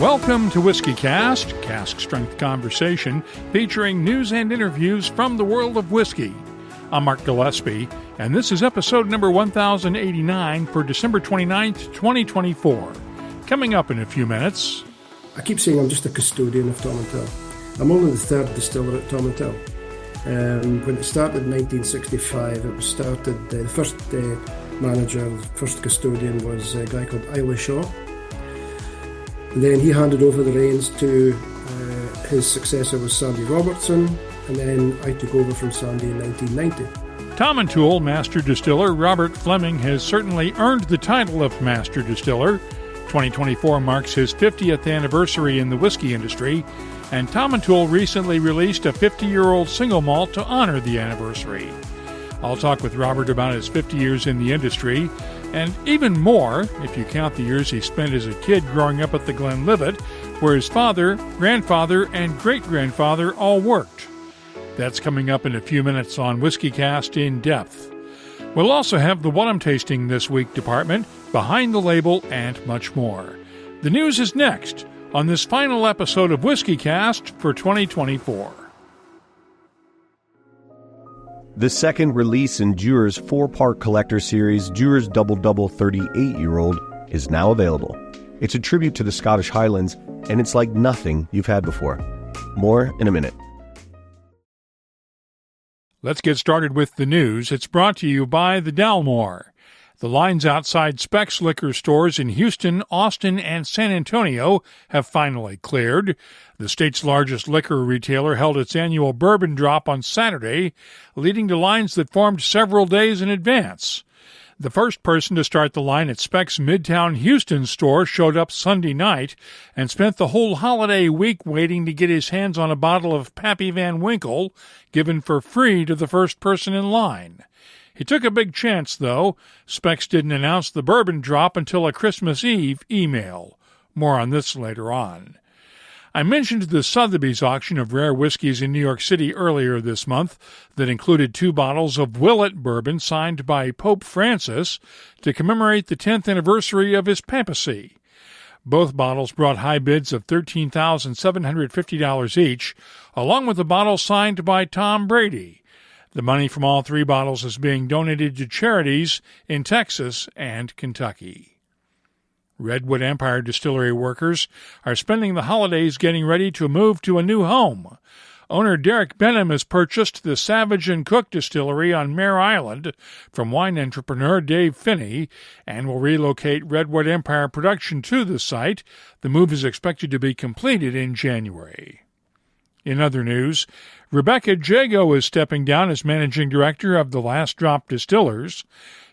Welcome to WhiskyCast, cask strength conversation featuring news and interviews from the world of whiskey. I'm Mark Gillespie, and this is episode number 1089 for December 29th, 2024. Coming up in a few minutes. I keep saying I'm just a custodian of Tomintoul. I'm only the third distiller at Tomintoul. When it started in 1965, it was started, the first manager, the first custodian was a guy called Isla Shaw. Then he handed over the reins to his successor was Sandy Robertson, and then I took over from Sandy in 1990. Tomintoul Master Distiller Robert Fleming has certainly earned the title of Master Distiller. 2024 marks his 50th anniversary in the whiskey industry, and Tomintoul recently released a 50-year-old single malt to honor the anniversary. I'll talk with Robert about his 50 years in the industry, and even more if you count the years he spent as a kid growing up at the Glenlivet, where his father, grandfather, and great-grandfather all worked. That's coming up in a few minutes on WhiskyCast In-Depth. We'll also have the What I'm Tasting This Week department, Behind the Label, and much more. The news is next on this final episode of WhiskyCast for 2024. The second release in Dewar's four-part collector series, Dewar's Double Double 38-Year-Old, is now available. It's a tribute to the Scottish Highlands, and it's like nothing you've had before. More in a minute. Let's get started with the news. It's brought to you by the Dalmore. The lines outside Specs liquor stores in Houston, Austin, and San Antonio have finally cleared. The state's largest liquor retailer held its annual bourbon drop on Saturday, leading to lines that formed several days in advance. The first person to start the line at Specs' Midtown Houston store showed up Sunday night and spent the whole holiday week waiting to get his hands on a bottle of Pappy Van Winkle, given for free to the first person in line. He took a big chance, though. Specs didn't announce the bourbon drop until a Christmas Eve email. More on this later on. I mentioned the Sotheby's auction of rare whiskeys in New York City earlier this month that included 2 bottles of Willet bourbon signed by Pope Francis to commemorate the 10th anniversary of his papacy. Both bottles brought high bids of $13,750 each, along with a bottle signed by Tom Brady. The money from all 3 bottles is being donated to charities in Texas and Kentucky. Redwood Empire Distillery workers are spending the holidays getting ready to move to a new home. Owner Derek Benham has purchased the Savage & Cook Distillery on Mare Island from wine entrepreneur Dave Finney and will relocate Redwood Empire production to the site. The move is expected to be completed in January. In other news, Rebecca Jago is stepping down as managing director of the Last Drop Distillers.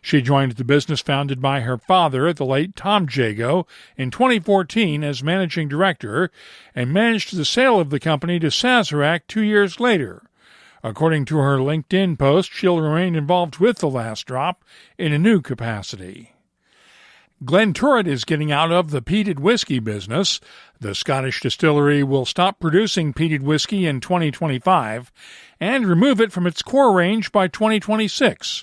She joined the business founded by her father, the late Tom Jago, in 2014 as managing director and managed the sale of the company to Sazerac 2 years later. According to her LinkedIn post, she'll remain involved with the Last Drop in a new capacity. Glenturret is getting out of the peated whiskey business. The Scottish distillery will stop producing peated whiskey in 2025 and remove it from its core range by 2026.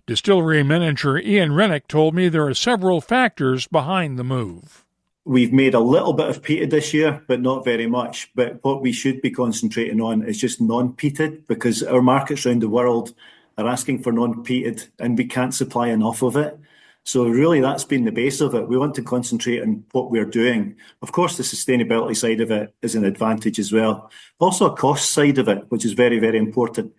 Distillery manager Ian Rennick told me there are several factors behind the move. We've made a little bit of peated this year, but not very much. But what we should be concentrating on is just non-peated, because our markets around the world are asking for non-peated and we can't supply enough of it. So really that's been the base of it. We want to concentrate on what we're doing. Of course, the sustainability side of it is an advantage as well. Also a cost side of it, which is very, very important.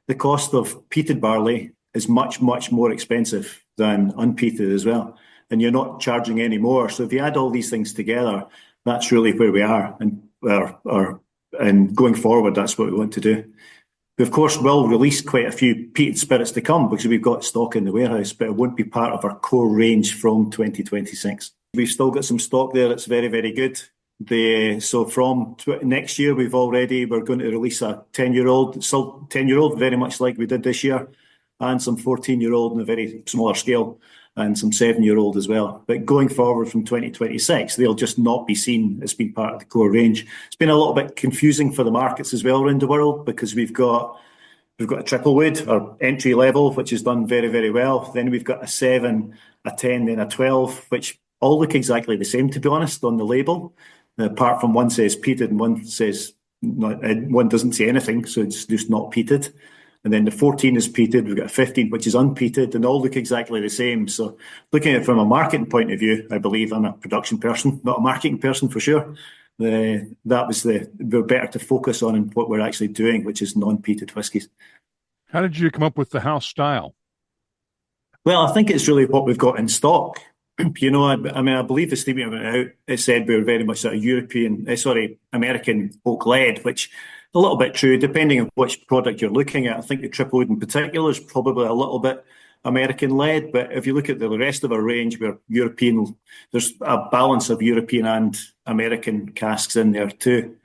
The cost of peated barley is much, much more expensive than unpeated as well. And you're not charging any more. So if you add all these things together, that's really where we are. And going forward, that's what we want to do. We, of course, will release quite a few peated spirits to come because we've got stock in the warehouse, but it won't be part of our core range from 2026. We've still got some stock there that's very, very good. So from next year, we're going to release a 10-year-old, still 10-year-old, very much like we did this year, and some 14-year-old on a very smaller scale, and some 7-year-old as well. But going forward from 2026, they'll just not be seen as being part of the core range. It's been a little bit confusing for the markets as well around the world because we've got a triple wood, our entry level, which has done very, very well. Then we've got a 7, a 10, then a 12, which all look exactly the same, to be honest, on the label. apart from one says peated and one says not, one doesn't say anything, so it's just not peated. And then the 14 is peated, we've got a 15 which is unpeated, and they all look exactly the same. So looking at it from a marketing point of view, I believe I'm a production person, not a marketing person for sure. We're better to focus on what we're actually doing, which is non-peated whiskies. How did you come up with the house style? Well, I think it's really what we've got in stock. You know, I believe the statement went out, it said we were very much sort of American oak led, which a little bit true, depending on which product you're looking at. I think the Triple Wood in particular is probably a little bit American-led, but if you look at the rest of our range, we're European. There's a balance of European and American casks in there too.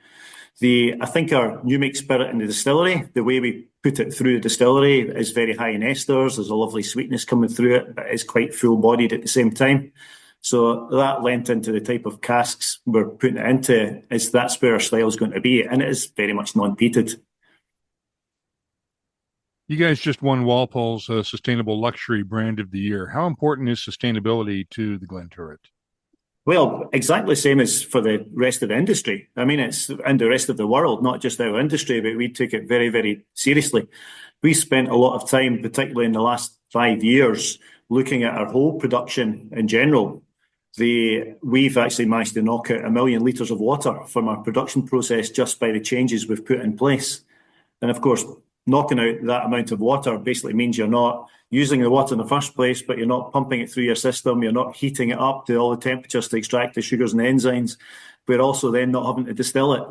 I think our new make spirit in the distillery, the way we put it through the distillery, is very high in esters. There's a lovely sweetness coming through it, but it's quite full-bodied at the same time. So that lent into the type of casks we're putting it into, that's where our style is going to be, and it is very much non-peated. You guys just won Walpole's Sustainable Luxury Brand of the Year. How important is sustainability to the Glenturret? Well, exactly the same as for the rest of the industry. I mean, it's in the rest of the world, not just our industry, but we take it very, very seriously. We spent a lot of time, particularly in the last 5 years, looking at our whole production in general. We've actually managed to knock out 1 million litres of water from our production process just by the changes we've put in place. And of course, knocking out that amount of water basically means you're not using the water in the first place, but you're not pumping it through your system. You're not heating it up to all the temperatures to extract the sugars and the enzymes. We're also then not having to distill it.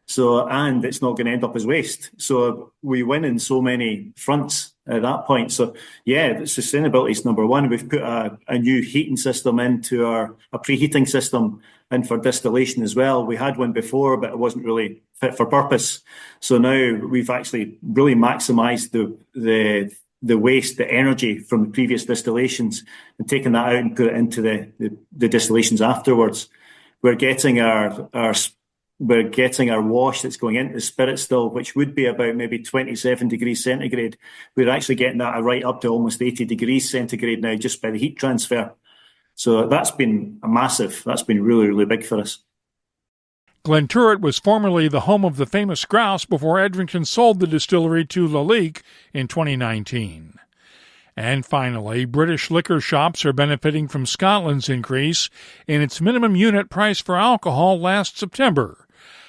So, and it's not going to end up as waste. So we win in so many fronts at that point. So yeah, sustainability is number one. We've put a new heating system into a preheating system and for distillation as well. We had one before, but it wasn't really fit for purpose. So now we've actually really maximized the waste, the energy from the previous distillations and taken that out and put it into the distillations afterwards. We're getting our wash that's going into the spirit still, which would be about maybe 27 degrees centigrade. We're actually getting that right up to almost 80 degrees centigrade now just by the heat transfer. So that's been that's been really, really big for us. Glenturret was formerly the home of the famous grouse before Edrington sold the distillery to Lalique in 2019. And finally, British liquor shops are benefiting from Scotland's increase in its minimum unit price for alcohol last September.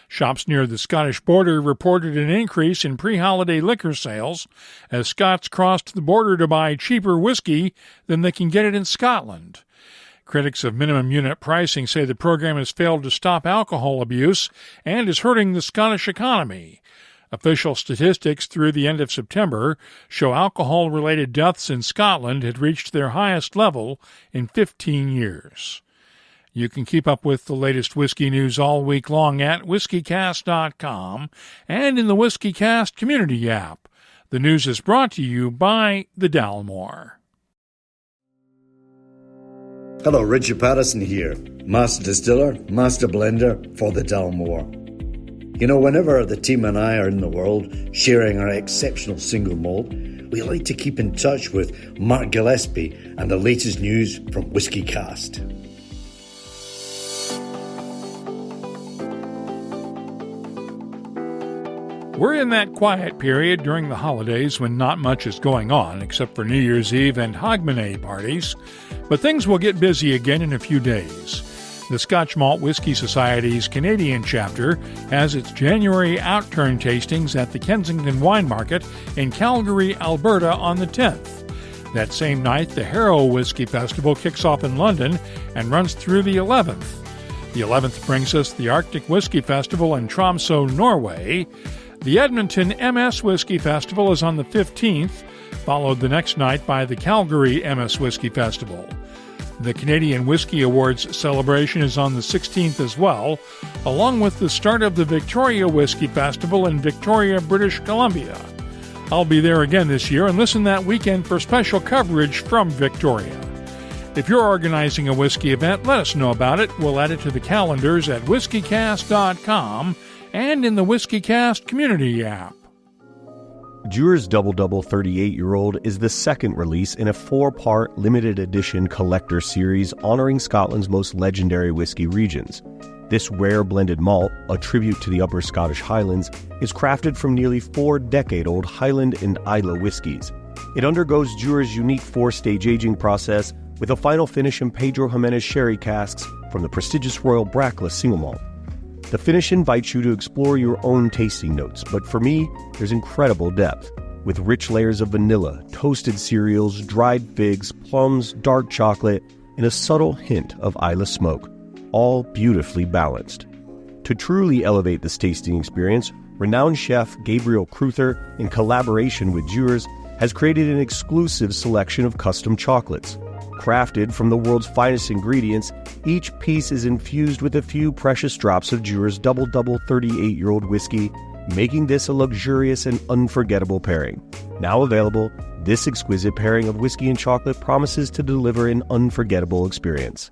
Shops near the Scottish border reported an increase in pre-holiday liquor sales as Scots crossed the border to buy cheaper whiskey than they can get it in Scotland. Critics of minimum unit pricing say the program has failed to stop alcohol abuse and is hurting the Scottish economy. Official statistics through the end of September show alcohol-related deaths in Scotland had reached their highest level in 15 years. You can keep up with the latest whiskey news all week long at whiskycast.com and in the WhiskyCast community app. The news is brought to you by the Dalmore. Hello, Richard Patterson here, Master Distiller, Master Blender for the Dalmore. You know, whenever the team and I are in the world sharing our exceptional single malt, we like to keep in touch with Mark Gillespie and the latest news from WhiskyCast. We're in that quiet period during the holidays when not much is going on except for New Year's Eve and Hogmanay parties, but things will get busy again in a few days. The Scotch Malt Whisky Society's Canadian chapter has its January outturn tastings at the Kensington Wine Market in Calgary, Alberta on the 10th. That same night, the Harrow Whisky Festival kicks off in London and runs through the 11th. The 11th brings us the Arctic Whisky Festival in Tromsø, Norway. The Edmonton MS Whisky Festival is on the 15th, followed the next night by the Calgary MS Whisky Festival. The Canadian Whisky Awards celebration is on the 16th as well, along with the start of the Victoria Whisky Festival in Victoria, British Columbia. I'll be there again this year and listen that weekend for special coverage from Victoria. If you're organizing a whiskey event, let us know about it. We'll add it to the calendars at whiskycast.com and in the WhiskyCast community app. Dewar's Double Double 38-year-old is the second release in a 4-part limited edition collector series honoring Scotland's most legendary whiskey regions. This rare blended malt, a tribute to the Upper Scottish Highlands, is crafted from nearly 4-decade-old Highland and Islay whiskies. It undergoes Jura's unique 4-stage aging process with a final finish in Pedro Jimenez sherry casks from the prestigious Royal Brackla single malt. The finish invites you to explore your own tasting notes, but for me, there's incredible depth, with rich layers of vanilla, toasted cereals, dried figs, plums, dark chocolate, and a subtle hint of Islay smoke, all beautifully balanced. To truly elevate this tasting experience, renowned chef Gabriel Cruther, in collaboration with Jurors, has created an exclusive selection of custom chocolates. Crafted from the world's finest ingredients, each piece is infused with a few precious drops of Jurors Double 38-year-old whiskey, making this a luxurious and unforgettable pairing. Now available, this exquisite pairing of whiskey and chocolate promises to deliver an unforgettable experience.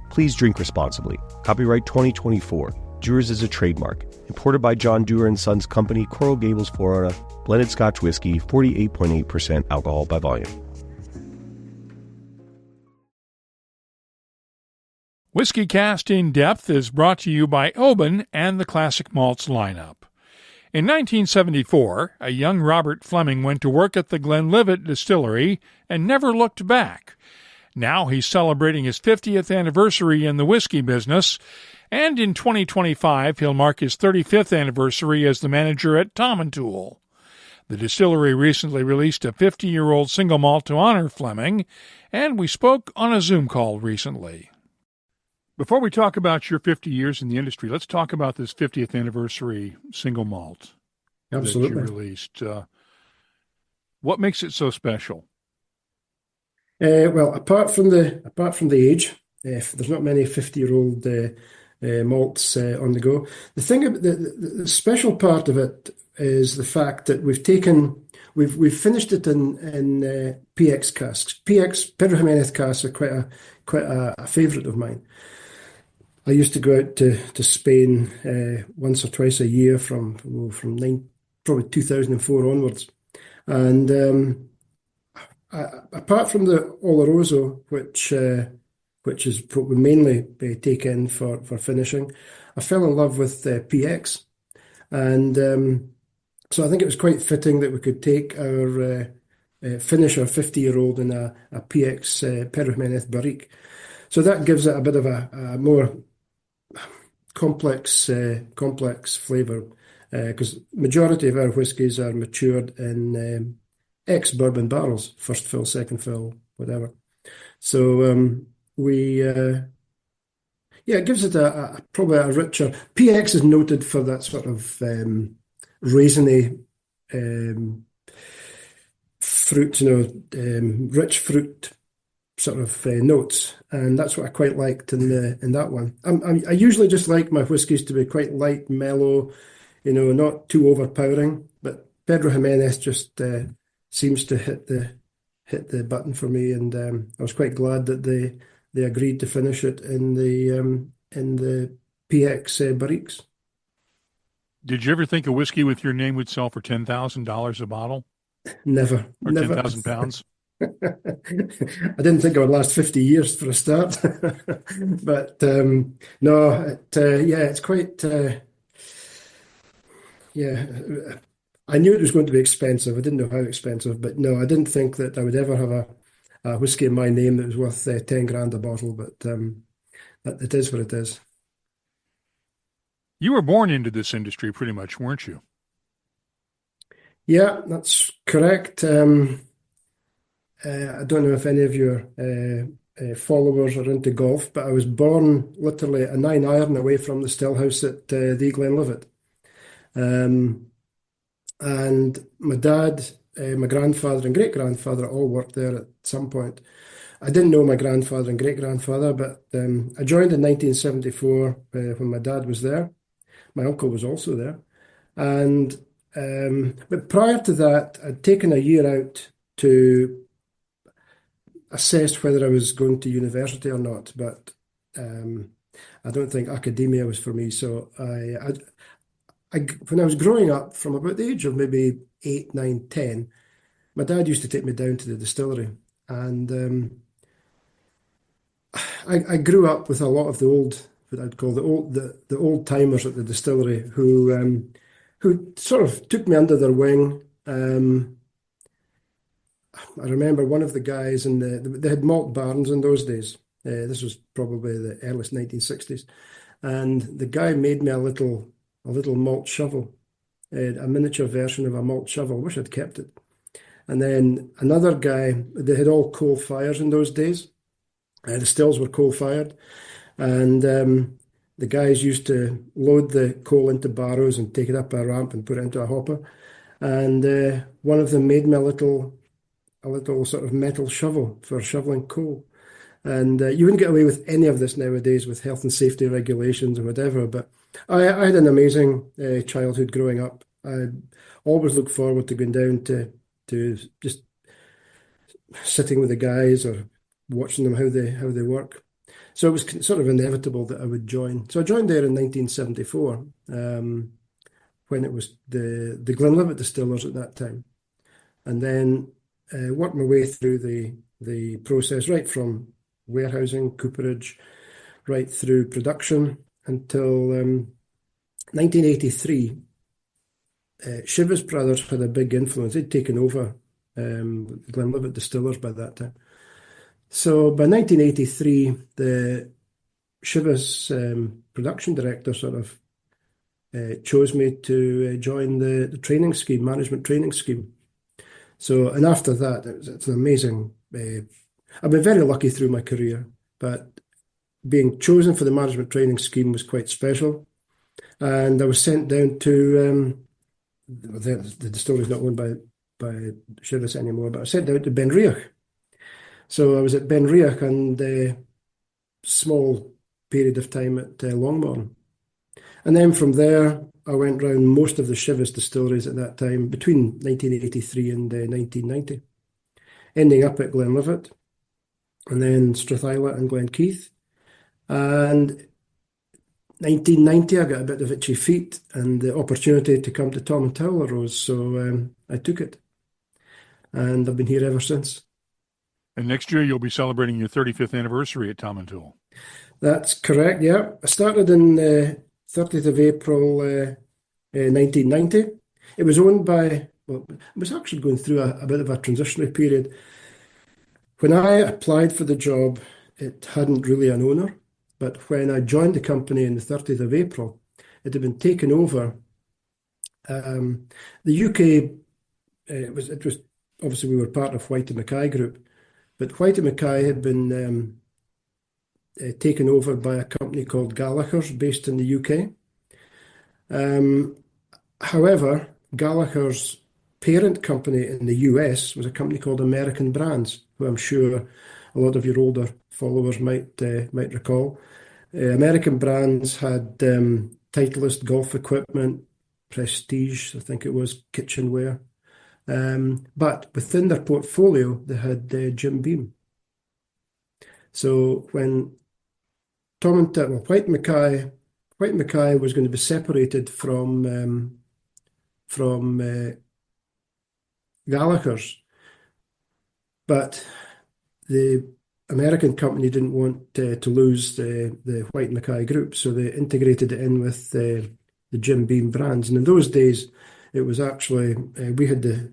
Please drink responsibly. Copyright 2024. Jurors is a trademark. Imported by John Dewar & Sons Company, Coral Gables, Florida. Blended Scotch whiskey, 48.8% alcohol by volume. WhiskyCast In-Depth is brought to you by Oban and the Classic Malts lineup. In 1974, a young Robert Fleming went to work at the Glenturret Distillery and never looked back. Now he's celebrating his 50th anniversary in the whiskey business, and in 2025 he'll mark his 35th anniversary as the manager at Tomintoul. The distillery recently released a 50-year-old single malt to honor Fleming, and we spoke on a Zoom call recently. Before we talk about your 50 years in the industry, let's talk about this 50th anniversary single malt Absolutely. that you released. What makes it so special? Well, apart from the age, there's not many 50-year-old malts on the go. The thing, the special part of it is the fact that we've finished it in PX casks. Pedro Jimenez casks are quite a favourite of mine. I used to go out to Spain once or twice a year from probably 2004 onwards, and apart from the Oloroso, which is what we mainly take in for finishing, I fell in love with PX, and so I think it was quite fitting that we could take our finish our 50-year-old in a PX Pedro Jimenez barrique. So that gives it a bit of a more complex flavour, because majority of our whiskies are matured in ex-bourbon barrels, first fill, second fill, whatever. So it gives it probably a richer. PX is noted for that sort of raisiny fruit, rich fruit sort of notes, and that's what I quite liked in that one. I usually just like my whiskies to be quite light, mellow, not too overpowering. But Pedro Jimenez just seems to hit the button for me, and I was quite glad that they agreed to finish it in the PX barriques. Did you ever think a whiskey with your name would sell for $10,000 a bottle? Never. Or 10,000 pounds? I didn't think it would last 50 years for a start. But no, it's quite... I knew it was going to be expensive. I didn't know how expensive, but no, I didn't think that I would ever have a whiskey in my name that was worth 10 grand a bottle, but it is what it is. You were born into this industry pretty much, weren't you? Yeah, that's correct. I don't know if any of your followers are into golf, but I was born literally a 9 iron away from the still house at the Glenlivet. And my dad, my grandfather and great-grandfather all worked there at some point. I didn't know my grandfather and great-grandfather, but I joined in 1974 when my dad was there. My uncle was also there. And but prior to that, I'd taken a year out to assess whether I was going to university or not, but I don't think academia was for me. So when I was growing up, from about the age of maybe 8, 9, 10, my dad used to take me down to the distillery, and I grew up with a lot of the old what I'd call the old timers at the distillery who sort of took me under their wing. I remember one of the guys they had malt barns in those days. This was probably the earliest 1960s, and the guy made me a little malt shovel, a miniature version of a malt shovel. Wish I'd kept it. And then another guy, they had all coal fires in those days. The stills were coal fired, and the guys used to load the coal into barrows and take it up a ramp and put it into a hopper. And one of them made me a little sort of metal shovel for shoveling coal. And you wouldn't get away with any of this nowadays with health and safety regulations and whatever. But I had an amazing childhood growing up. I always looked forward to going down to just sitting with the guys or watching them how they work. So it was sort of inevitable that I would join. So I joined there in 1974 when it was the Glenlivet distillers at that time, and then worked my way through the process right from warehousing, cooperage, right through production until 1983. Chivas Brothers had a big influence. They'd taken over Glenlivet distillers by that time. So by 1983, the Chivas production director sort of chose me to join the training scheme, management training scheme. So, and after that, it's an amazing. I've been very lucky through my career, but being chosen for the management training scheme was quite special. And I was sent down to the distillery is not owned by Chivas anymore, but I was sent down to Benriach. So I was at Benriach and a small period of time at Longmorn. And then from there, I went round most of the Chivas distilleries at that time, between 1983 and 1990, ending up at Glenlivet, and then Strathisla and Glenkeith. And 1990, I got a bit of itchy feet, and the opportunity to come to Tomintoul arose, so I took it. And I've been here ever since. And next year you'll be celebrating your 35th anniversary at Tomintoul. That's correct, yeah. I started in 30th of April 1990. It was owned by, well, it was actually going through a bit of a transitionary period. When I applied for the job, it hadn't really an owner. But when I joined the company on the 30th of April, it had been taken over. The UK, it was obviously we were part of White & Mackay Group, but White & Mackay had been taken over by a company called Gallagher's based in the UK. However, Gallagher's parent company in the US was a company called American Brands, who I'm sure a lot of your older followers might recall. American Brands had Titleist golf equipment, Prestige, I think it was, kitchenware. But within their portfolio, they had Jim Beam. So when White Mackay was going to be separated from Gallagher's, but the American company didn't want to lose the White Mackay group, so they integrated it in with the Jim Beam brands. And in those days, it was actually, we had the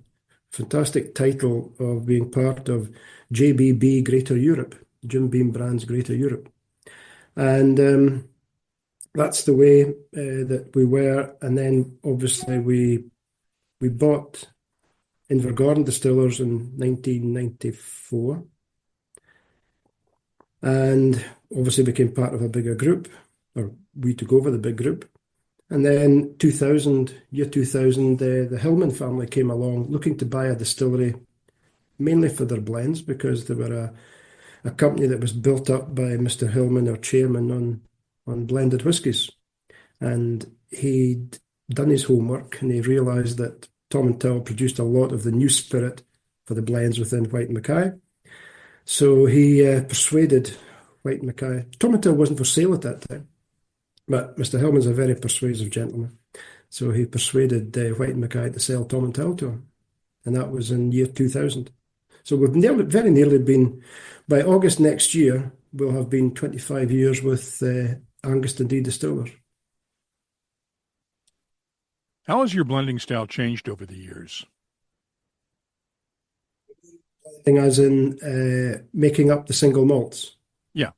fantastic title of being part of JBB Greater Europe, Jim Beam Brands Greater Europe. And that's the way that we were. And then obviously we bought Invergordon Distillers in 1994. And obviously became part of a bigger group, or we took over the big group. And then 2000, the Hillman family came along looking to buy a distillery, mainly for their blends, because they were a company that was built up by Mr. Hillman, our chairman, on blended whiskies. And he'd done his homework and he realised that Tomintoul produced a lot of the new spirit for the blends within White Mackay. So he persuaded White Mackay. Tomintoul wasn't for sale at that time, but Mr. Hillman's a very persuasive gentleman. So he persuaded White Mackay to sell Tomintoul to him. And that was in year 2000. So we've very nearly been, by August next year, we'll have been 25 years with Angus Dundee Distillers. How has your blending style changed over the years? As in making up the single malts. Yeah.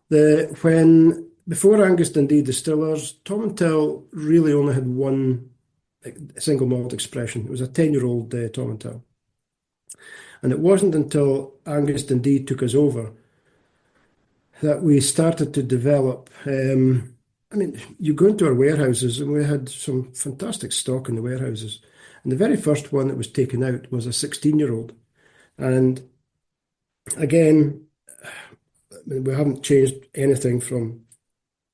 Before Angus Dundee Distillers, Tomintoul really only had one single malt expression. It was a 10-year-old Tomintoul. And it wasn't until Angus Dundee took us over that we started to develop. You go into our warehouses and we had some fantastic stock in the warehouses. And the very first one that was taken out was a 16-year-old. And again, we haven't changed anything from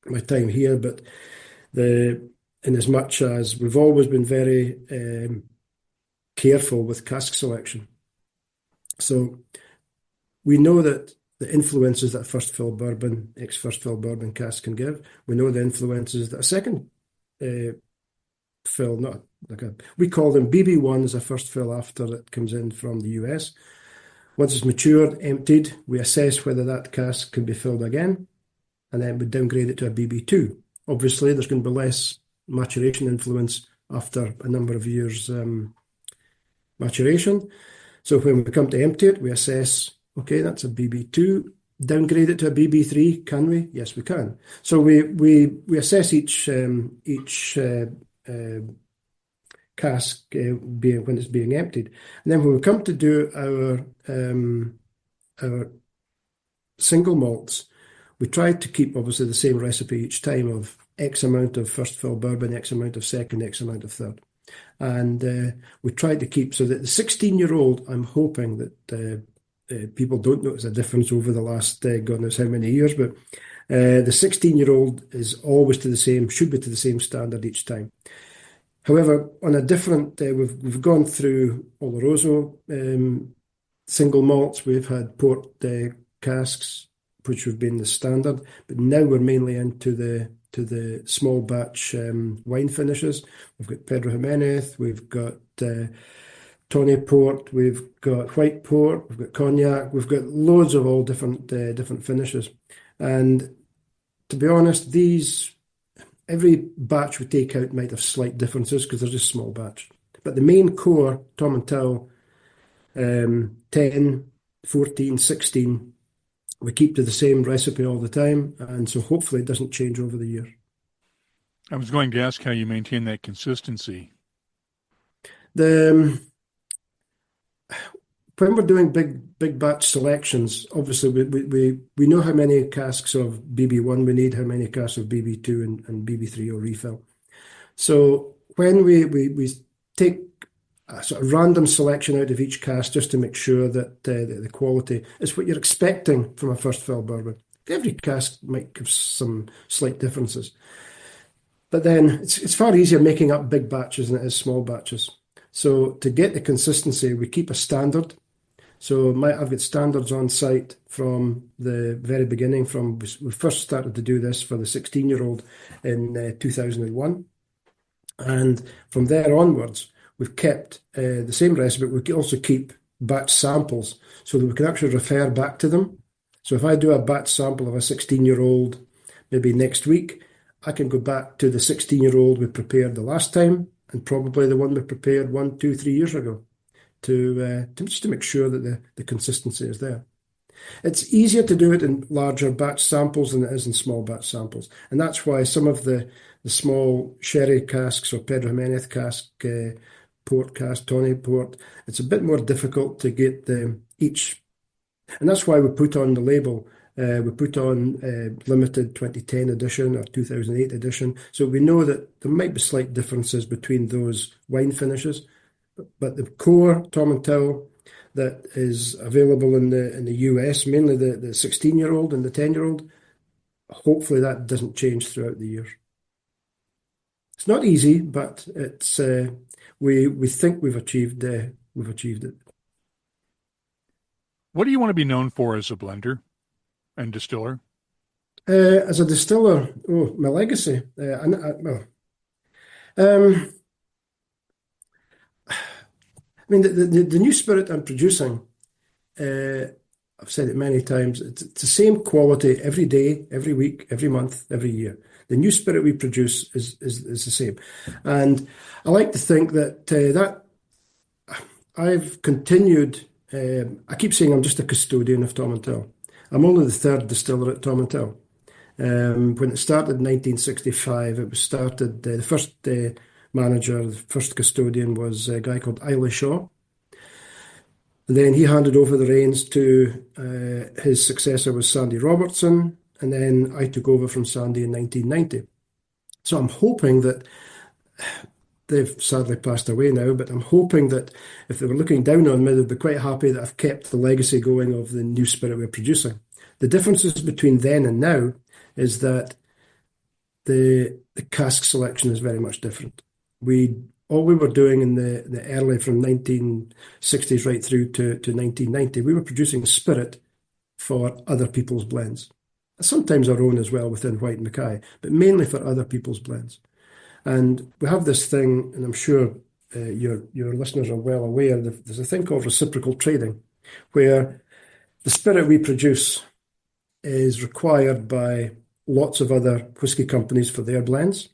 my time here, but in as much as we've always been very careful with cask selection. So we know that the influences that a first fill bourbon, ex-first fill bourbon cask can give. We know the influences that a second fill, we call them BB1s, a first fill after it comes in from the US. Once it's matured, emptied, we assess whether that cask can be filled again, and then we downgrade it to a BB2. Obviously, there's going to be less maturation influence after a number of years maturation. So when we come to empty it, we assess, okay, that's a BB2. Downgrade it to a BB3, can we? Yes, we can. So we assess each cask when it's being emptied. And then when we come to do our single malts, we try to keep obviously the same recipe each time of X amount of first fill bourbon, X amount of second, X amount of third. And we try to keep so that the 16-year-old, I'm hoping that people don't notice a difference over the last God knows how many years, but the 16-year-old is always should be to the same standard each time. However, on a different, we've gone through Oloroso single malts. We've had port casks, which have been the standard, but now we're mainly into the small batch wine finishes. We've got Pedro Jimenez, we've got Tawny Port, we've got White Port, we've got Cognac, we've got loads of all different finishes. And to be honest, every batch we take out might have slight differences because they're just small batch. But the main core, Tomintoul, 10, 14, 16, we keep to the same recipe all the time. And so hopefully it doesn't change over the year. I was going to ask how you maintain that consistency. When we're doing big batch selections, obviously we know how many casks of BB1 we need, how many casks of BB2 and BB3 or refill. So when we take a sort of random selection out of each cask just to make sure that the quality is what you're expecting from a first fill bourbon. Every cask might give some slight differences. But then it's far easier making up big batches than it is small batches. So to get the consistency, we keep a standard. So I've got standards on site from the very beginning. We first started to do this for the 16-year-old in 2001. And from there onwards, we've kept the same recipe. We also keep batch samples so that we can actually refer back to them. So if I do a batch sample of a 16-year-old maybe next week, I can go back to the 16-year-old we prepared the last time and probably the one we prepared 1, 2, 3 years ago to just to make sure that the consistency is there. It's easier to do it in larger batch samples than it is in small batch samples. And that's why some of the small sherry casks or Pedro Jimenez cask, port cask, Tawny Port, it's a bit more difficult to get each. And that's why we put on the label, we put on limited 2010 edition or 2008 edition. So we know that there might be slight differences between those wine finishes. But the core Tomintoul that is available in the US, mainly the 16-year-old and the 10-year-old, hopefully that doesn't change throughout the year. It's not easy, but it's we think we've achieved it. What do you want to be known for as a blender and distiller? As a distiller, my legacy. I mean, the new spirit I'm producing, I've said it many times, it's the same quality every day, every week, every month, every year. The new spirit we produce is the same. And I like to think that I've continued. I keep saying I'm just a custodian of Tomintoul. I'm only the third distiller at Tomintoul. When it started in 1965, it was started, the first manager, the first custodian was a guy called Islay Shaw. And then he handed over the reins to his successor was Sandy Robertson, and then I took over from Sandy in 1990. So I'm hoping that, they've sadly passed away now, but I'm hoping that if they were looking down on me, they'd be quite happy that I've kept the legacy going of the new spirit we're producing. The differences between then and now is that the cask selection is very much different. All we were doing in the early from 1960s right through to 1990, we were producing spirit for other people's blends. Sometimes our own as well within White and Mackay, but mainly for other people's blends. And we have this thing, and I'm sure your listeners are well aware, there's a thing called reciprocal trading, where the spirit we produce is required by lots of other whisky companies for their blends,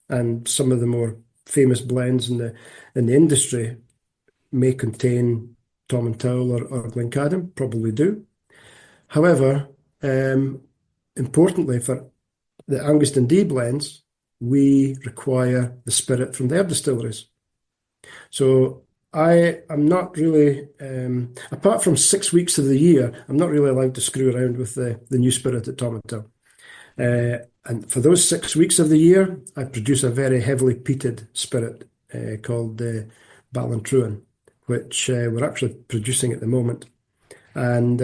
and some of the more famous blends in the industry may contain Tomintoul or Glencadam, probably do. However, importantly for the Angus Dundee blends, we require the spirit from their distilleries. So I am not really, apart from 6 weeks of the year, I'm not really allowed to screw around with the new spirit at Tomintoul. And for those 6 weeks of the year, I produce a very heavily peated spirit called Glenturret, which we're actually producing at the moment. And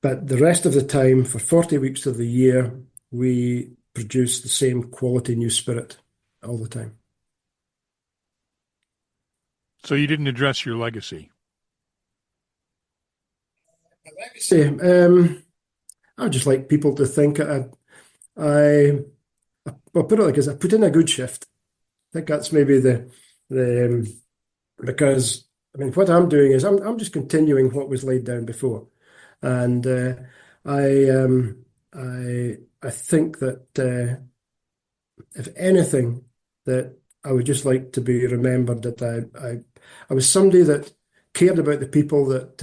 but the rest of the time, for 40 weeks of the year, we produce the same quality new spirit all the time. So you didn't address your legacy? Legacy? I would just like people to think I'll put it like this: I put in a good shift. I think that's maybe because I mean what I'm doing is I'm just continuing what was laid down before, and I think that if anything, that I would just like to be remembered that I was somebody that cared about the people that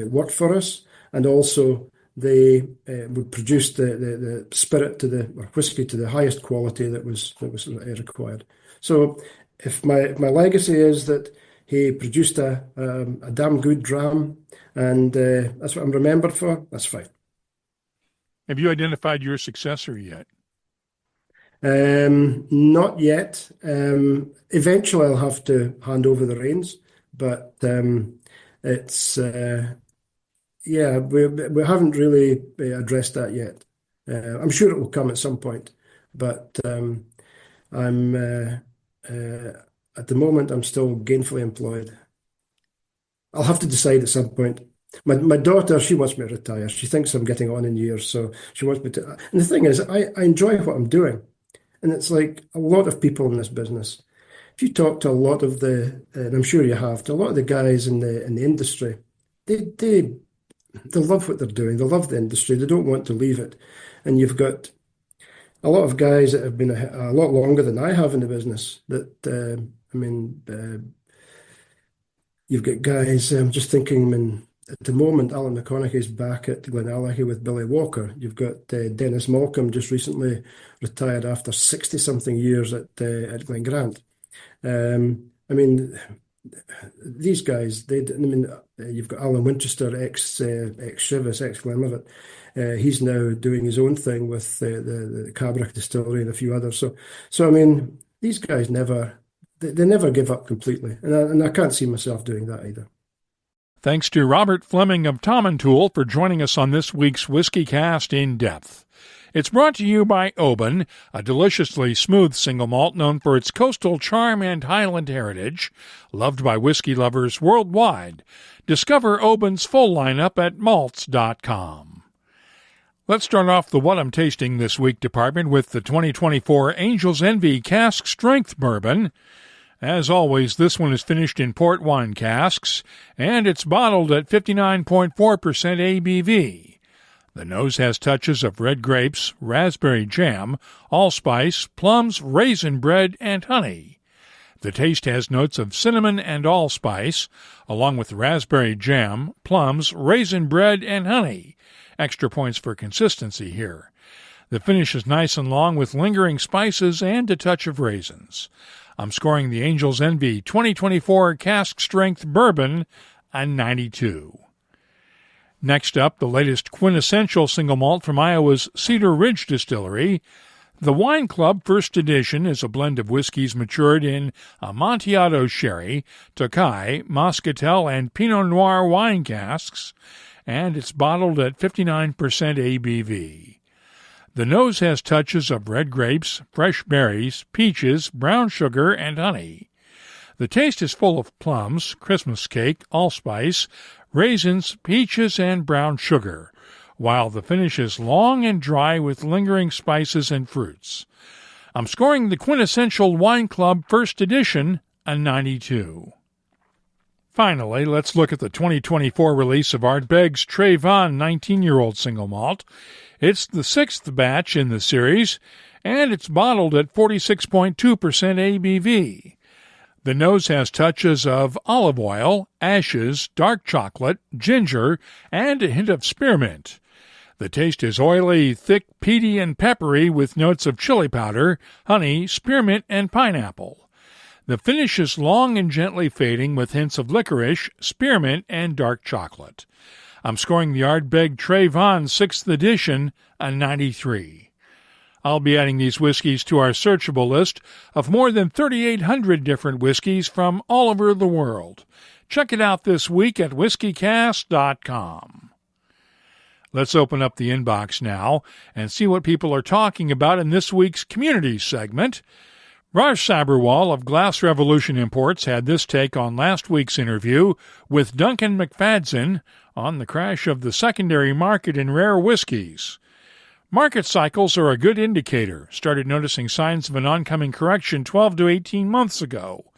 worked for us, and also they would produce the spirit or whiskey to the highest quality that was required. So if my legacy is that he produced a damn good dram, and that's what I'm remembered for, that's fine. Have you identified your successor yet? Not yet. Eventually I'll have to hand over the reins, but it's we haven't really addressed that yet. I'm sure it will come at some point, but I'm at the moment I'm still gainfully employed. I'll have to decide at some point. My daughter, she wants me to retire. She thinks I'm getting on in years, so she wants me to. And the thing is, I enjoy what I'm doing. And it's like a lot of people in this business. If you talk to a lot of and I'm sure you have, to a lot of the guys in the industry, they love what they're doing. They love the industry. They don't want to leave it. And you've got a lot of guys that have been a lot longer than I have in the business. You've got guys, I'm just thinking, at the moment, Alan McConaughey's back at Glenallachie with Billy Walker. You've got Dennis Malcolm just recently retired after 60-something years at Glengrant. These guys, you've got Alan Winchester, ex-Chivas, ex-Glenlivet. He's now doing his own thing with the Cabra Distillery and a few others. So these guys never give up completely. And I can't see myself doing that either. Thanks to Robert Fleming of Tomintoul for joining us on this week's WhiskyCast In-Depth. It's brought to you by Oban, a deliciously smooth single malt known for its coastal charm and Highland heritage, loved by whiskey lovers worldwide. Discover Oban's full lineup at malts.com. Let's start off the What I'm Tasting This Week department with the 2024 Angel's Envy Cask Strength Bourbon. As always, this one is finished in port wine casks, and it's bottled at 59.4% ABV. The nose has touches of red grapes, raspberry jam, allspice, plums, raisin bread, and honey. The taste has notes of cinnamon and allspice, along with raspberry jam, plums, raisin bread, and honey. Extra points for consistency here. The finish is nice and long with lingering spices and a touch of raisins. I'm scoring the Angel's Envy 2024 Cask Strength Bourbon a 92. Next up, the latest quintessential single malt from Iowa's Cedar Ridge Distillery. The Wine Club First Edition is a blend of whiskeys matured in Amontillado sherry, Tokai, Muscatel, and Pinot Noir wine casks, and it's bottled at 59% ABV. The nose has touches of red grapes, fresh berries, peaches, brown sugar, and honey. The taste is full of plums, Christmas cake, allspice, raisins, peaches, and brown sugar, while the finish is long and dry with lingering spices and fruits. I'm scoring the quintessential Wine Club First Edition a 92. Finally, let's look at the 2024 release of Ardbeg's Trayvon 19-year-old single malt. It's the sixth batch in the series, and it's bottled at 46.2% ABV. The nose has touches of olive oil, ashes, dark chocolate, ginger, and a hint of spearmint. The taste is oily, thick, peaty, and peppery with notes of chili powder, honey, spearmint, and pineapple. The finish is long and gently fading with hints of licorice, spearmint, and dark chocolate. I'm scoring the Ardbeg Trayvon 6th edition a 93. I'll be adding these whiskeys to our searchable list of more than 3,800 different whiskeys from all over the world. Check it out this week at whiskycast.com. Let's open up the inbox now and see what people are talking about in this week's community segment. Raj Saberwal of Glass Revolution Imports had this take on last week's interview with Duncan McFadden on the crash of the secondary market in rare whiskeys. Market cycles are a good indicator. Started noticing signs of an oncoming correction 12 to 18 months ago.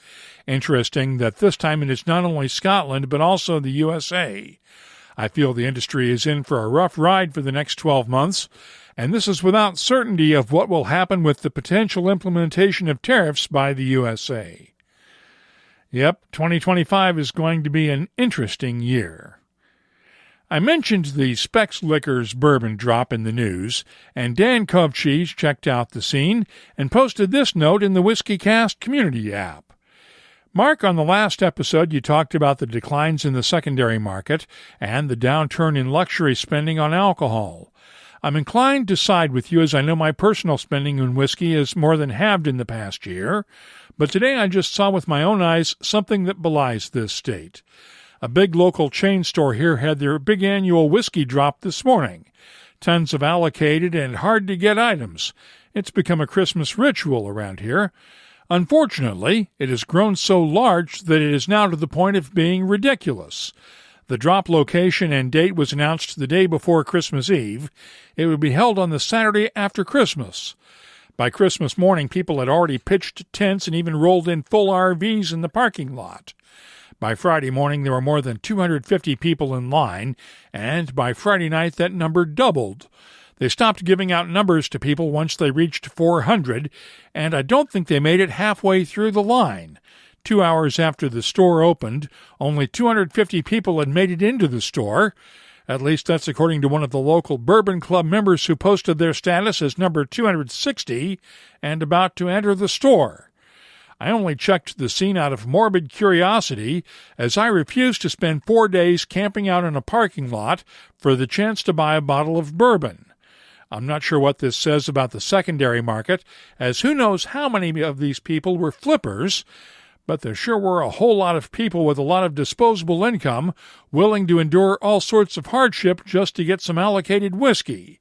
Interesting that this time it is not only Scotland but also the USA. I feel the industry is in for a rough ride for the next 12 months, and this is without certainty of what will happen with the potential implementation of tariffs by the USA. Yep, 2025 is going to be an interesting year. I mentioned the Specs Liquors bourbon drop in the news, and Dan Kovchees checked out the scene and posted this note in the WhiskyCast community app. Mark, on the last episode you talked about the declines in the secondary market and the downturn in luxury spending on alcohol. I'm inclined to side with you as I know my personal spending in whiskey is more than halved in the past year, but today I just saw with my own eyes something that belies this state. A big local chain store here had their big annual whiskey drop this morning. Tons of allocated and hard-to-get items. It's become a Christmas ritual around here. Unfortunately, it has grown so large that it is now to the point of being ridiculous. The drop location and date was announced the day before Christmas Eve. It would be held on the Saturday after Christmas. By Christmas morning, people had already pitched tents and even rolled in full RVs in the parking lot. By Friday morning, there were more than 250 people in line, and by Friday night, that number doubled. They stopped giving out numbers to people once they reached 400, and I don't think they made it halfway through the line. 2 hours after the store opened, only 250 people had made it into the store. At least that's according to one of the local Bourbon Club members who posted their status as number 260 and about to enter the store. I only checked the scene out of morbid curiosity, as I refused to spend 4 days camping out in a parking lot for the chance to buy a bottle of bourbon. I'm not sure what this says about the secondary market, as who knows how many of these people were flippers, but there sure were a whole lot of people with a lot of disposable income willing to endure all sorts of hardship just to get some allocated whiskey.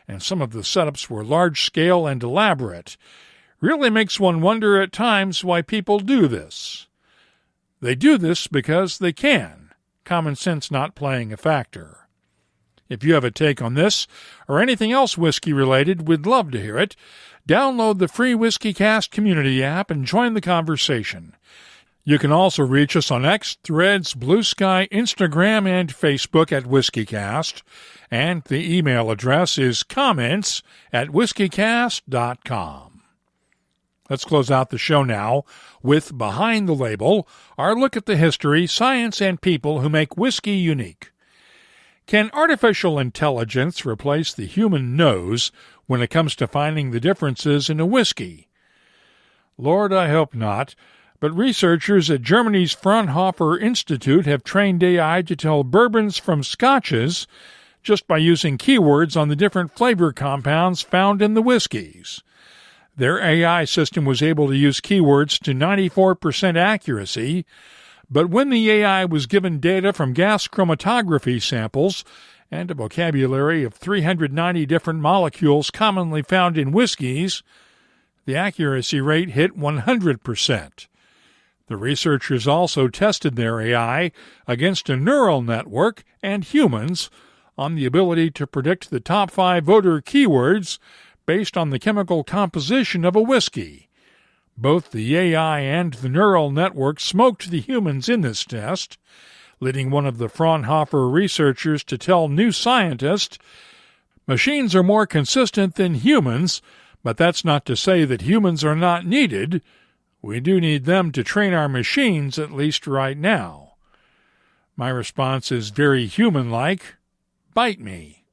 And some of the setups were large-scale and elaborate. Really makes one wonder at times why people do this. They do this because they can, common sense not playing a factor. If you have a take on this or anything else whiskey-related, we'd love to hear it. download the free WhiskyCast community app and join the conversation. You can also reach us on X, Threads, Blue Sky, Instagram, and Facebook at WhiskyCast, and the email address is comments@whiskycast.com. Let's close out the show now with Behind the Label, our look at the history, science, and people who make whiskey unique. Can artificial intelligence replace the human nose when it comes to finding the differences in a whiskey? Lord, I hope not. But researchers at Germany's Fraunhofer Institute have trained AI to tell bourbons from scotches just by using keywords on the different flavor compounds found in the whiskeys. Their AI system was able to use keywords to 94% accuracy, but when the AI was given data from gas chromatography samples and a vocabulary of 390 different molecules commonly found in whiskeys, the accuracy rate hit 100%. The researchers also tested their AI against a neural network and humans on the ability to predict the top 5 voter keywords based on the chemical composition of a whiskey. Both the AI and the neural network smoked the humans in this test, leading one of the Fraunhofer researchers to tell New Scientist, "Machines are more consistent than humans, but that's not to say that humans are not needed. We do need them to train our machines, at least right now." My response is very human-like. Bite me.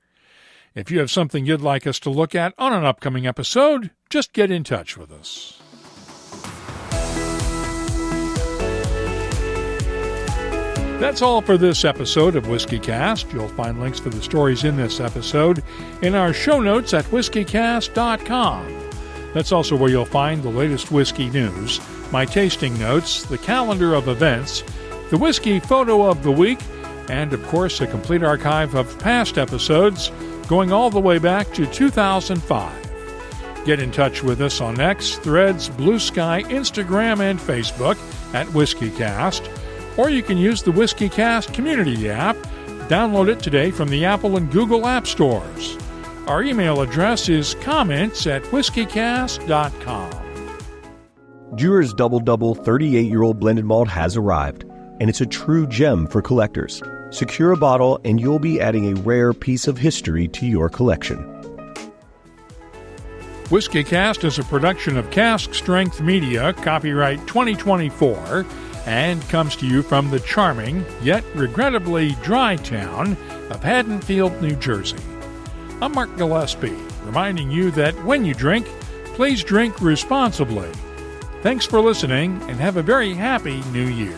If you have something you'd like us to look at on an upcoming episode, just get in touch with us. That's all for this episode of WhiskyCast. You'll find links for the stories in this episode in our show notes at whiskycast.com. That's also where you'll find the latest whiskey news, my tasting notes, the calendar of events, the whiskey photo of the week, and, of course, a complete archive of past episodes going all the way back to 2005. Get in touch with us on X, Threads, Blue Sky, Instagram, and Facebook at WhiskyCast, or you can use the WhiskyCast community app. Download it today from the Apple and Google App Stores. Our email address is comments@whiskycast.com. Dewar's Double Double 38-year-old blended malt has arrived, and it's a true gem for collectors. Secure a bottle, and you'll be adding a rare piece of history to your collection. WhiskyCast is a production of Cask Strength Media, copyright 2024, and comes to you from the charming, yet regrettably dry town of Haddonfield, New Jersey. I'm Mark Gillespie, reminding you that when you drink, please drink responsibly. Thanks for listening, and have a very happy New Year.